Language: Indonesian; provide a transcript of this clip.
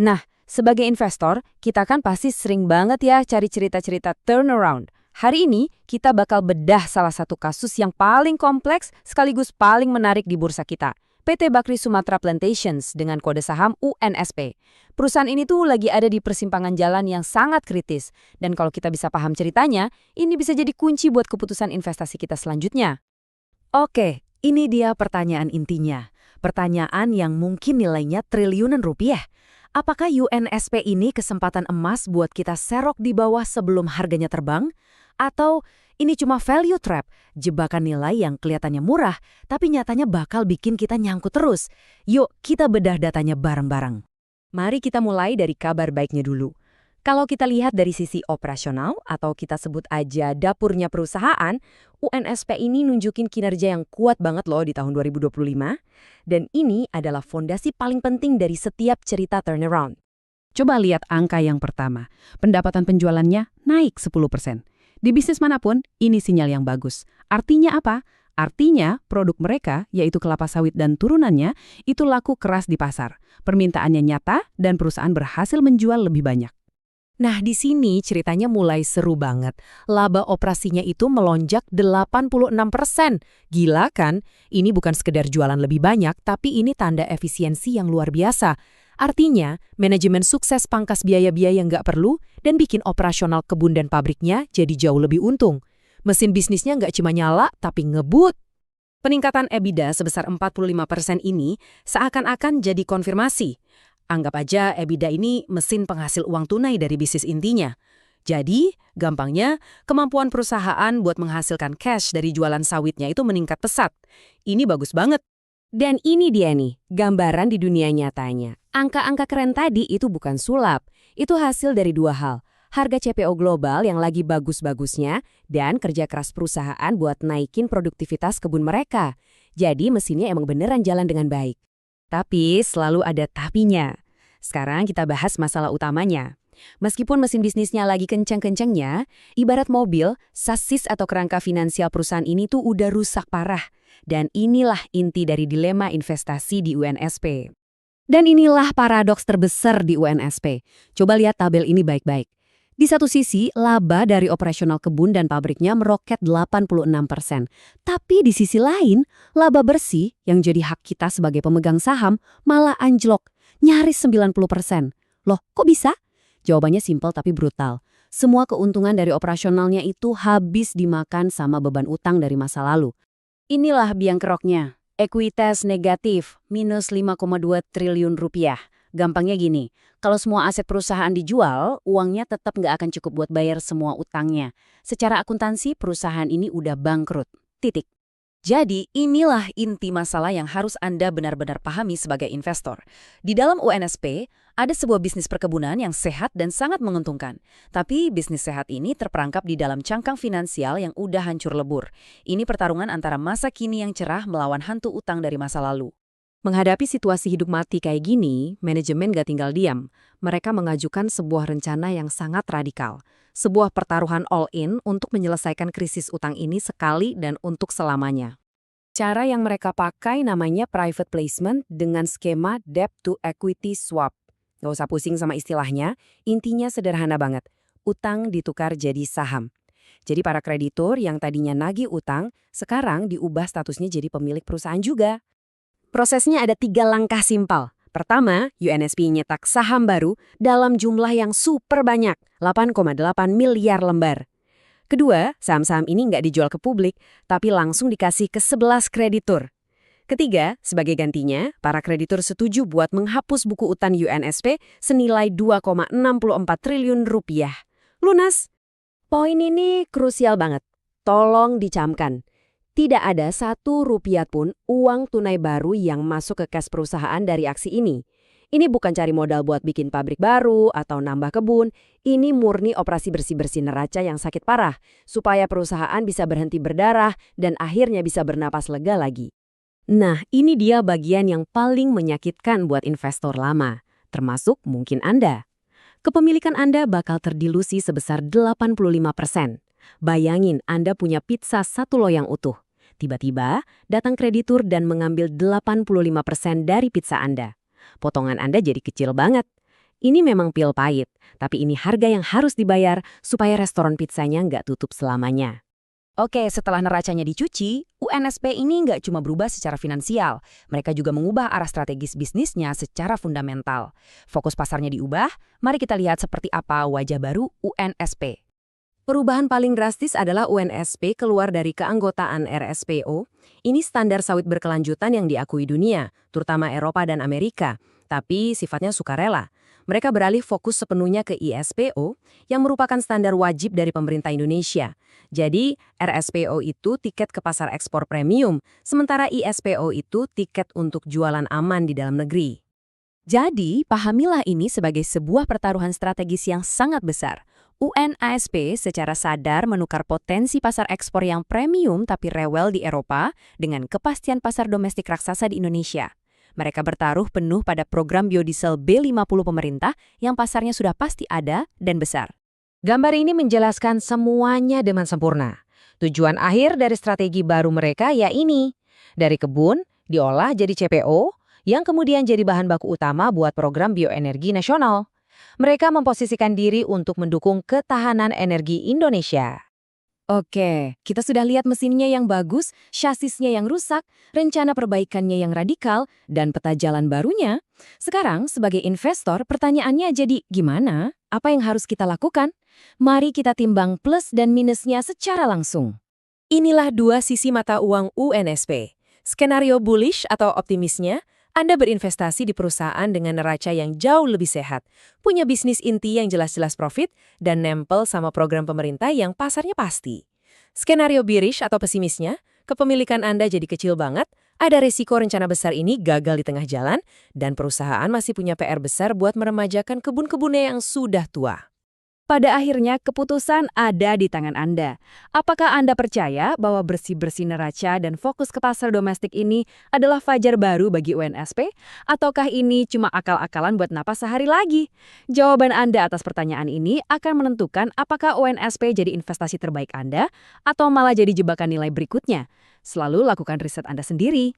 Nah, sebagai investor, kita kan pasti sering banget ya cari cerita-cerita turnaround. Hari ini, kita bakal bedah salah satu kasus yang paling kompleks sekaligus paling menarik di bursa kita. PT Bakri Sumatra Plantations dengan kode saham UNSP. Perusahaan ini tuh lagi ada di persimpangan jalan yang sangat kritis. Dan kalau kita bisa paham ceritanya, ini bisa jadi kunci buat keputusan investasi kita selanjutnya. Oke, ini dia pertanyaan intinya. Pertanyaan yang mungkin nilainya triliunan rupiah. Apakah UNSP ini kesempatan emas buat kita serok di bawah sebelum harganya terbang? Atau ini cuma value trap, jebakan nilai yang kelihatannya murah, tapi nyatanya bakal bikin kita nyangkut terus? Yuk, kita bedah datanya bareng-bareng. Mari kita mulai dari kabar baiknya dulu. Kalau kita lihat dari sisi operasional, atau kita sebut aja dapurnya perusahaan, UNSP ini nunjukin kinerja yang kuat banget loh di tahun 2025. Dan ini adalah fondasi paling penting dari setiap cerita turnaround. Coba lihat angka yang pertama. Pendapatan penjualannya naik 10%. Di bisnis manapun, ini sinyal yang bagus. Artinya apa? Artinya, produk mereka, yaitu kelapa sawit dan turunannya, itu laku keras di pasar. Permintaannya nyata dan perusahaan berhasil menjual lebih banyak. Nah, di sini ceritanya mulai seru banget. Laba operasinya itu melonjak 86%. Gila kan? Ini bukan sekedar jualan lebih banyak, tapi ini tanda efisiensi yang luar biasa. Artinya, manajemen sukses pangkas biaya-biaya yang nggak perlu dan bikin operasional kebun dan pabriknya jadi jauh lebih untung. Mesin bisnisnya nggak cuma nyala, tapi ngebut. Peningkatan EBITDA sebesar 45% ini seakan-akan jadi konfirmasi. Anggap aja EBITDA ini mesin penghasil uang tunai dari bisnis intinya. Jadi, gampangnya, kemampuan perusahaan buat menghasilkan cash dari jualan sawitnya itu meningkat pesat. Ini bagus banget. Dan ini dia nih, gambaran di dunia nyatanya. Angka-angka keren tadi itu bukan sulap. Itu hasil dari dua hal. Harga CPO global yang lagi bagus-bagusnya dan kerja keras perusahaan buat naikin produktivitas kebun mereka. Jadi mesinnya emang beneran jalan dengan baik. Tapi selalu ada tapinya. Sekarang kita bahas masalah utamanya. Meskipun mesin bisnisnya lagi kencang-kencangnya, ibarat mobil, sasis atau kerangka finansial perusahaan ini tuh udah rusak parah. Dan inilah inti dari dilema investasi di UNSP. Dan inilah paradoks terbesar di UNSP. Coba lihat tabel ini baik-baik. Di satu sisi, laba dari operasional kebun dan pabriknya meroket 86%. Tapi di sisi lain, laba bersih yang jadi hak kita sebagai pemegang saham malah anjlok, nyaris 90%. Loh, kok bisa? Jawabannya simpel tapi brutal. Semua keuntungan dari operasionalnya itu habis dimakan sama beban utang dari masa lalu. Inilah biang keroknya. Ekuitas negatif, minus 5,2 triliun rupiah. Gampangnya gini, kalau semua aset perusahaan dijual, uangnya tetap nggak akan cukup buat bayar semua utangnya. Secara akuntansi, perusahaan ini udah bangkrut. Titik. Jadi, inilah inti masalah yang harus Anda benar-benar pahami sebagai investor. Di dalam UNSP, ada sebuah bisnis perkebunan yang sehat dan sangat menguntungkan. Tapi bisnis sehat ini terperangkap di dalam cangkang finansial yang udah hancur lebur. Ini pertarungan antara masa kini yang cerah melawan hantu utang dari masa lalu. Menghadapi situasi hidup mati kayak gini, manajemen gak tinggal diam. Mereka mengajukan sebuah rencana yang sangat radikal. Sebuah pertaruhan all-in untuk menyelesaikan krisis utang ini sekali dan untuk selamanya. Cara yang mereka pakai namanya private placement dengan skema debt to equity swap. Gak usah pusing sama istilahnya, intinya sederhana banget. Utang ditukar jadi saham. Jadi para kreditur yang tadinya nagih utang, sekarang diubah statusnya jadi pemilik perusahaan juga. Prosesnya ada 3 langkah simpel. Pertama, UNSP nyetak saham baru dalam jumlah yang super banyak, 8,8 miliar lembar. Kedua, saham-saham ini nggak dijual ke publik, tapi langsung dikasih ke 11 kreditur. Ketiga, sebagai gantinya, para kreditur setuju buat menghapus buku utang UNSP senilai 2,64 triliun rupiah. Lunas. Poin ini krusial banget. Tolong dicamkan. Tidak ada 1 rupiah pun uang tunai baru yang masuk ke kas perusahaan dari aksi ini. Ini bukan cari modal buat bikin pabrik baru atau nambah kebun. Ini murni operasi bersih-bersih neraca yang sakit parah, supaya perusahaan bisa berhenti berdarah dan akhirnya bisa bernapas lega lagi. Nah, ini dia bagian yang paling menyakitkan buat investor lama, termasuk mungkin Anda. Kepemilikan Anda bakal terdilusi sebesar 85%. Bayangin Anda punya pizza 1 loyang utuh. Tiba-tiba, datang kreditur dan mengambil 85% dari pizza Anda. Potongan Anda jadi kecil banget. Ini memang pil pahit, tapi ini harga yang harus dibayar supaya restoran pizzanya nggak tutup selamanya. Oke, setelah neracanya dicuci, UNSP ini nggak cuma berubah secara finansial, mereka juga mengubah arah strategis bisnisnya secara fundamental. Fokus pasarnya diubah, mari kita lihat seperti apa wajah baru UNSP. Perubahan paling drastis adalah UNSP keluar dari keanggotaan RSPO. Ini standar sawit berkelanjutan yang diakui dunia, terutama Eropa dan Amerika, tapi sifatnya sukarela. Mereka beralih fokus sepenuhnya ke ISPO, yang merupakan standar wajib dari pemerintah Indonesia. Jadi, RSPO itu tiket ke pasar ekspor premium, sementara ISPO itu tiket untuk jualan aman di dalam negeri. Jadi, pahamilah ini sebagai sebuah pertaruhan strategis yang sangat besar. UNASP secara sadar menukar potensi pasar ekspor yang premium tapi rewel di Eropa dengan kepastian pasar domestik raksasa di Indonesia. Mereka bertaruh penuh pada program biodiesel B50 pemerintah yang pasarnya sudah pasti ada dan besar. Gambar ini menjelaskan semuanya dengan sempurna. Tujuan akhir dari strategi baru mereka ya ini. Dari kebun, diolah jadi CPO, yang kemudian jadi bahan baku utama buat program bioenergi nasional. Mereka memposisikan diri untuk mendukung ketahanan energi Indonesia. Oke, kita sudah lihat mesinnya yang bagus, chassisnya yang rusak, rencana perbaikannya yang radikal, dan peta jalan barunya. Sekarang, sebagai investor, pertanyaannya jadi gimana? Apa yang harus kita lakukan? Mari kita timbang plus dan minusnya secara langsung. Inilah dua sisi mata uang UNSP. Skenario bullish atau optimisnya, Anda berinvestasi di perusahaan dengan neraca yang jauh lebih sehat, punya bisnis inti yang jelas-jelas profit, dan nempel sama program pemerintah yang pasarnya pasti. Skenario bearish atau pesimisnya, kepemilikan Anda jadi kecil banget, ada resiko rencana besar ini gagal di tengah jalan, dan perusahaan masih punya PR besar buat meremajakan kebun-kebunnya yang sudah tua. Pada akhirnya, keputusan ada di tangan Anda. Apakah Anda percaya bahwa bersih-bersih neraca dan fokus ke pasar domestik ini adalah fajar baru bagi UNSP? Ataukah ini cuma akal-akalan buat napas sehari lagi? Jawaban Anda atas pertanyaan ini akan menentukan apakah UNSP jadi investasi terbaik Anda atau malah jadi jebakan nilai berikutnya. Selalu lakukan riset Anda sendiri.